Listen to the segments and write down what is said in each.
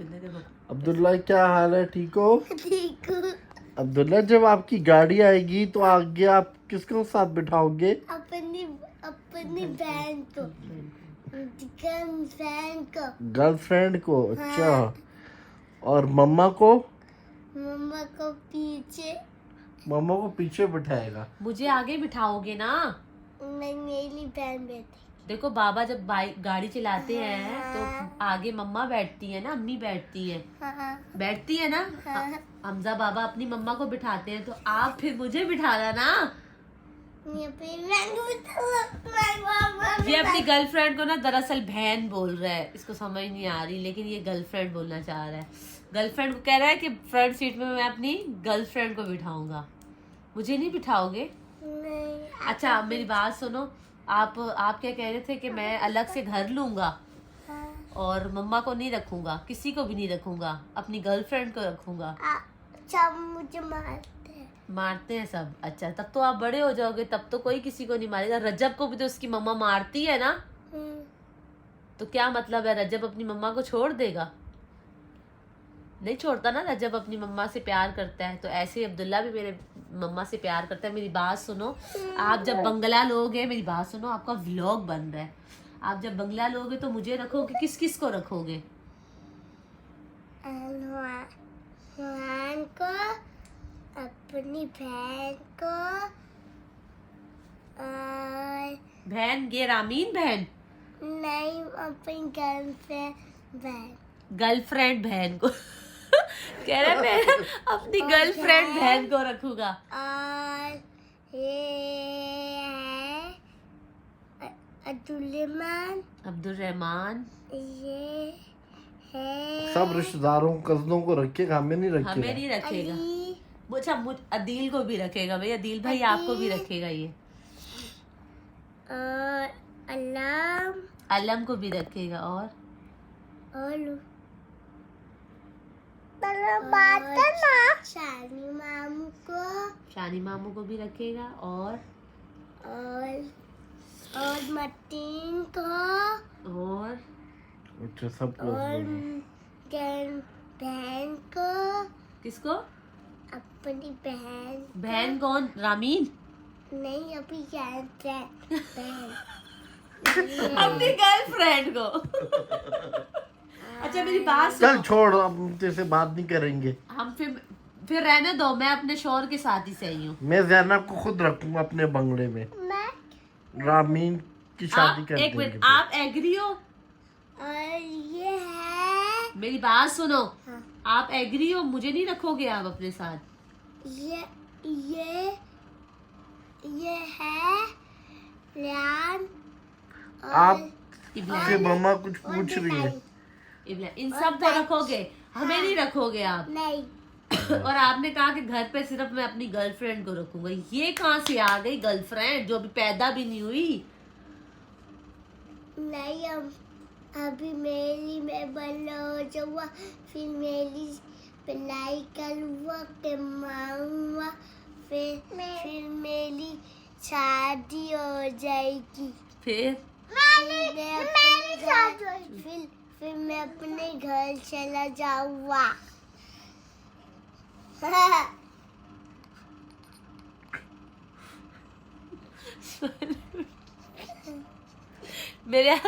अब्दुल्ला क्या हाल है, ठीक हो? ठीक हूँ। अब्दुल्ला जब आपकी गाड़ी आएगी तो आगे आप किसको साथ बिठाओगे? अपनी अपनी बहन को, गर्लफ्रेंड को। गर्लफ्रेंड को? अच्छा। हाँ। और मम्मा को? मम्मा को पीछे। मम्मा को पीछे बिठाएगा। मुझे आगे बिठाओगे ना? मैं मेरी बहन बैठी। देखो बाबा जब बाइक गाड़ी चलाते हैं तो आगे मम्मा बैठती है ना, अम्मी बैठती है, हाँ। बैठती है ना। हाँ। हमजा बाबा अपनी मम्मा को बिठाते हैं तो आप फिर मुझे बिठाना ना। ये अपनी गर्लफ्रेंड को ना दरअसल बहन बोल रहा है, इसको समझ नहीं आ रही, लेकिन ये गर्लफ्रेंड बोलना चाह रहा है। गर्लफ्रेंड को कह रहा है कि फ्रंट सीट में मैं अपनी गर्लफ्रेंड को बिठाऊंगा, मुझे नहीं बिठाओगे? नहीं। अच्छा मेरी बात सुनो, आप क्या कह रहे थे कि मैं अलग से घर लूंगा और मम्मा को नहीं रखूंगा, किसी को भी नहीं रखूंगा, अपनी गर्लफ्रेंड को रखूंगा। सब मुझे मारते हैं सब? अच्छा तब तो आप बड़े हो जाओगे, तब तो कोई किसी को नहीं मारेगा। रजब को भी तो उसकी मम्मा मारती है ना, तो क्या मतलब है, रजब अपनी मम्मा को छोड़ देगा? नहीं छोड़ता ना, रजब अपनी मम्मा से प्यार करता है, तो ऐसे अब्दुल्ला भी मेरे मम्मा से प्यार करता है। मेरी बात सुनो, आप जब बंगला लोगे, मेरी बात सुनो, आपका व्लॉग बन रहा है, आप जब बंगला लोगे तो मुझे रखोगे, किस किस को रखोगे? बहन को, अपनी बहन को, और बहन ये रामीन बहन नहीं, अपनी गर्लफ्रेंड बहन को कह रहा है मैं अपनी गर्लफ्रेंड बहन को रखूंगा। और ये है अब्दुल रहमान, ये है सब रिश्तेदारों कजनों को रखेगा, हमें नहीं रखेगा। हमें नहीं रखेगा। अच्छा अदील को भी रखेगा भाई, अदील भाई आपको भी रखेगा ये। और अलम को भी रखेगा। और शानी मामू को भी रखेगा। और मतीन को, और अच्छा सबको। और बहन को। किसको? अपनी बहन कौन? रामीन? नहीं, अपनी बहन अपनी गर्लफ्रेंड को। अच्छा मेरी बात सुनो, चल छोड़, अब तेरे बात नहीं करेंगे हम फिर रहने दो, मैं अपने शौहर के साथ ही सही हूँ। मैं ज़ैनब को खुद रखूंगा अपने बंगले में। रामीन की शादी कर एक देंगे। मिनट, आप एग्री हो? और ये है, मेरी बात सुनो, हाँ। आप एग्री हो, मुझे नहीं रखोगे आप अपने साथ? ये है रियान। आप से मम्मा कुछ पूछ रही है। इन सब को रखोगे, हमें नहीं रखोगे आप? नहीं। और आपने कहा कि घर पे सिर्फ मैं अपनी गर्लफ्रेंड को रखूंगा, ये कहाँ से आ गई गर्लफ्रेंड जो अभी पैदा भी नहीं हुई? नहीं, अभी मेरी मैं बड़ा हो जाऊंगा, फिर मेरी पढ़ाई करूँगा, कमाऊंगा, फिर मेरी शादी हो जाएगी, फिर फिर मैं अपने घर चला जाऊंगा। मेरे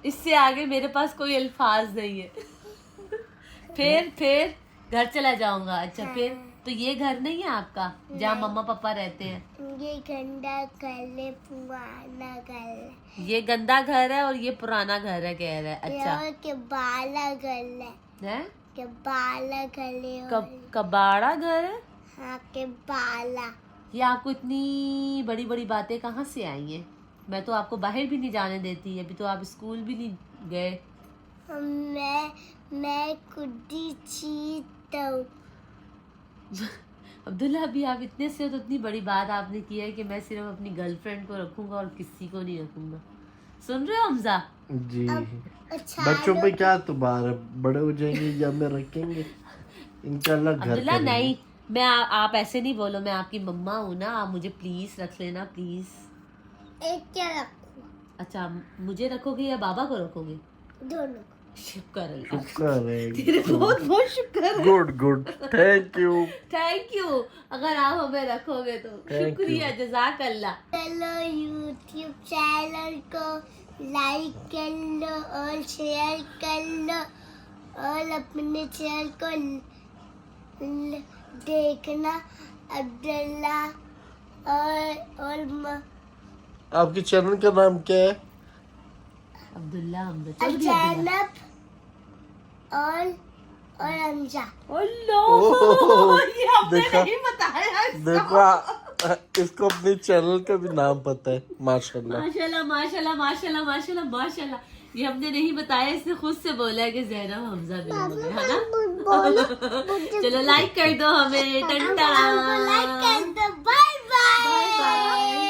इससे आगे मेरे पास कोई अल्फाज नहीं है। फिर घर चला जाऊंगा। अच्छा फिर तो ये घर नहीं है आपका जहाँ मम्मा पापा रहते हैं? ये गंदा घर है, पुराना घर है। ये गंदा घर है और ये पुराना घर है कह रहा है। अच्छा के बाला घर है, के बाला घर है। कबाड़ा घर है? हाँ, के बाला। ये आपको इतनी बड़ी बड़ी बातें कहाँ से आई हैं? मैं तो आपको बाहर भी नहीं जाने देती, अभी तो आप स्कूल भी नहीं गए। मैं खुद ही चीता हूँ। अब्दुल्ला अभी आप इतने से हो तो इतनी बड़ी बात आपने की है कि मैं सिर्फ अपनी गर्लफ्रेंड को रखूंगा और किसी को नहीं रखूंगा। सुन रहे हो हमजा जी? अच्छा बच्चों पे क्या तुम्हारे बड़े हो जाएंगे या में रखेंगे इंशाल्लाह घर। अब्दुल्ला नहीं, मैं आप ऐसे नहीं बोलो, मैं आपकी मम्मा हूँ ना, आप मुझे प्लीज रख लेना प्लीज। एक क्या रखूं? अच्छा मुझे रखोगे या बाबा को रखोगे? दोनों। शुक्र अल्लाह, शुक्र है। तेरे बहुत बहुत शुक्र है। Good good, thank you. Thank you, अगर आप हमें रखोगे तो Thank शुक्रिया, जजाक अल्लाह। चलो यूट्यूब चैनल को लाइक कर लो और शेयर कर लो और अपने चैनल को देखना। अब्दुल्ला और आपके चैनल का नाम क्या है? अब्दुल्ला हमजा, जैनब और हमजा। अल्लाह, ये हमने देखा? नहीं बताया इसको। देखो इसको अपने चैनल का भी नाम पता है, माशाल्लाह। माशाल्लाह माशाल्लाह माशाल्लाह माशाल्लाह माशाल्लाह, ये हमने नहीं बताया, इसने खुद से बोला है कि जैनब हमजा भी बोले, है ना। चलो लाइक कर दो हमें, टंटा, लाइक कर दो। Bye bye. Bye bye.